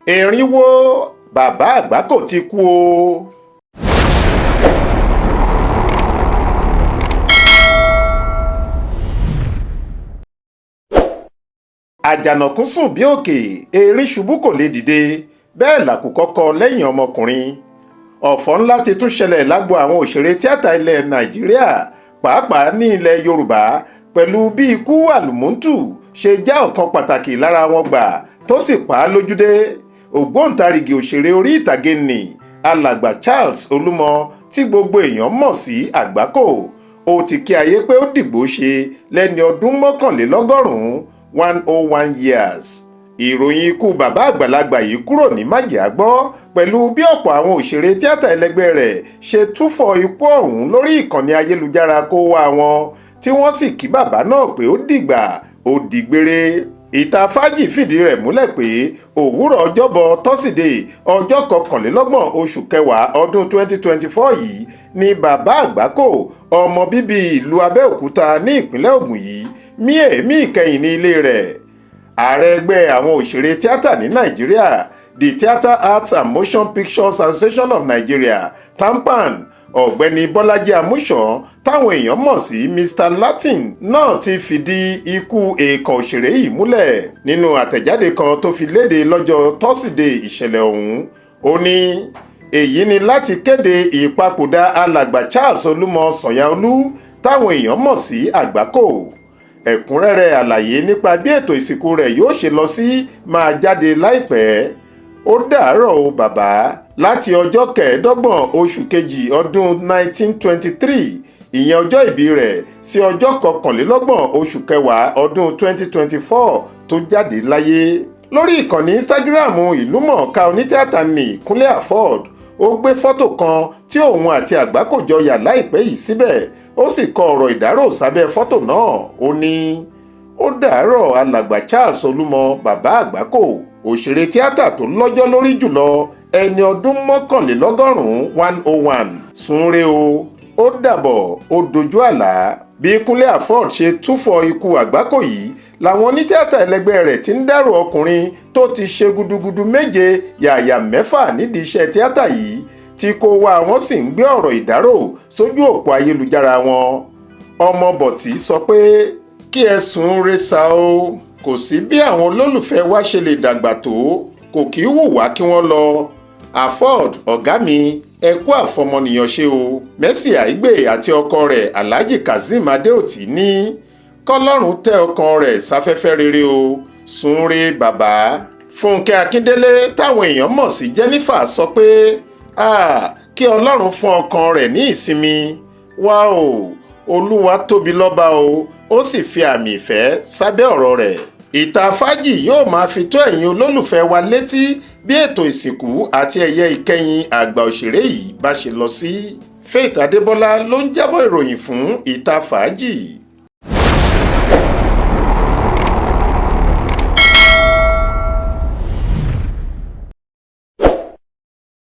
Erin wó bàbá Agbako ti kú o. Àjànàkú sùn bí òkè, erin ṣubú kò lè dìde, bẹ́ẹ̀ làkùkọ kọ lẹ́yìn ọmọkùnrin. Ọ̀fọ̀ ńlá ti tún ṣẹlẹ̀ lágbo àwọn òṣèré tíátà ilẹ̀ Nàìjíríà, pàápàá ní ilẹ̀ Yorùbá, pẹ̀lú bí ikú àlùmọ́ǹtù ṣe já ọ̀kan pàtàkì lára wọn gbà tó sì pa á lójúdé. Ògbóǹtarìgì òṣèré orí ìtàgé nì alàgbà Charles Olúmọ tí gbogbo èèyàn mọ̀ sí Agbako, ó ti kí ayé pé ó dìgbò ṣe lẹ́ni ọdún 101 years. Ìròyìn ikú bàbá àgbàlagbà yìí kúrò ní májèágbọ́ pẹ̀lú bí ọ̀pọ̀ àwọn òṣèré tíátà ẹlẹgbẹ́ rẹ̀ ṣe túfọ̀ ikú ọ̀hún lórí ìkànnì ayélujára kó wá wọn, tí wọ́n sì kí bàbá náà pé ó dìgbà ó dìgbére. Ìta fàájì fìdí rẹ̀ múlẹ̀ pé òwúrọ̀ ọjọ́bọ̀ tọ́sídẹ̀ẹ́ ọjọ́ 21 oṣù kẹwàá ọdún 2024 yìí ni bàbá Agbako, ọmọ bíbí ìlú Abẹ́òkúta ní ìpínlẹ̀ Ògùn yìí, mí èémí ìkẹyìn ní ilé rẹ̀. Ààrẹ ẹgbẹ́ àwọn òṣèré tíátà ní Nàìjíríà, the Theatre Arts and Motion Pictures Association of Nigeria (TAMPAN), ọ̀gbẹ́ni Bọ́lájí Amúṣàn, táwọn èèyàn mọ̀ sí Mr Latin, náà ti fìdí ikú èèkàn òṣèré yìí múlẹ̀. Nínú àtẹ̀jáde kan tó fi léde lọ́jọ́ tọ́sídẹ̀ẹ́ ìṣẹ̀lẹ̀ ọ̀hún, ó ní èyí ni láti kéde ìpapòdà alàgbà Charles Olúmọ Sànyàolú, táwọn èèyàn mọ̀ sí Agbako. Ẹ̀kúnrẹ́rẹ́ àlàyé nípa bí ètò ìsìnkú rẹ̀ yóò ṣe lọ sí máa jáde láìpẹ́. Ó dàárọ̀ o bàbá. Láti ọjọ́ 25 oṣù kejì ọdún 1923, ìyẹn ọjọ́ ìbí rẹ̀, sí ọjọ́ 21 oṣù kẹwàá ọdún 2024 tó jáde láyé. Lórí ìkànnì Instagram ìlúmọ̀ọ́ká onítìátà ní Kúnlé Afod, ó gbé fọ́tò kan tí òun àti Agbako jọ yà láìpẹ́ yìí síbẹ̀, ó sì kọ ọ̀rọ̀ ìdárò sábẹ́ fọ́tò náà. Ó ní ó dàárọ̀ alàgbà Charles Olúmọ bàbá Agbako, òṣèré tíátà tó lọ́jọ́ lórí jùlọ, ẹni ọdún 101. Súnre o, ó dàbọ̀, ó dojú àlá. Bí Kúnlé Afod ṣe túfọ̀ ikú Agbako yìí, làwọn onítìátà ẹlẹgbẹ́ rẹ̀ ti ń dárò ọkùnrin tó ti ṣe gudugudu méje yàyà mẹ́fà nídìí iṣẹ́ tíátà yìí, tí kò wá wọn sì ń gbé ọ̀rọ̀ ìdárò sójú òpó ayélujára wọn. Ọmọ Bọ̀tí sọ pé kí ẹ sùn re sa o, kò sí bí àwọn olólùfẹ́ wa ṣe lè dàgbà tó, kò kì í wù wá kí wọ́n lọ. Afod ọ̀gá mi, ẹ kú àfọmọnìyàn ṣe o. Mercy Aigbe àti ọkọ rẹ̀ Alhaji Kazeem Adeoti ní kọ́lọ́run tẹ́ ọkàn rẹ̀ sáfẹ́fẹ́ rere o. Sùn re bàbá. Fúnkẹ́ Akíndélé, táwọn èèyàn mọ̀ sí Jennifer, sọ pé kí Ọlọ́run fún ọkàn rẹ̀ ní ìsinmi. Wá o, Olúwa tóbi lọ́ba o, ó sì fi àmì ìfẹ́ sábẹ́ ọ̀rọ̀ rẹ̀. Ìta fàájì yóò máa fi tó ẹ̀yin olólùfẹ́ wa létí bí ètò ìsìnkú àti ẹ̀yẹ ìkẹyìn àgbà òṣèré yìí bá ṣe lọ sí. Faith Adébọ́lá ló ń jábọ̀ ìròyìn fún Ìta Fàájì.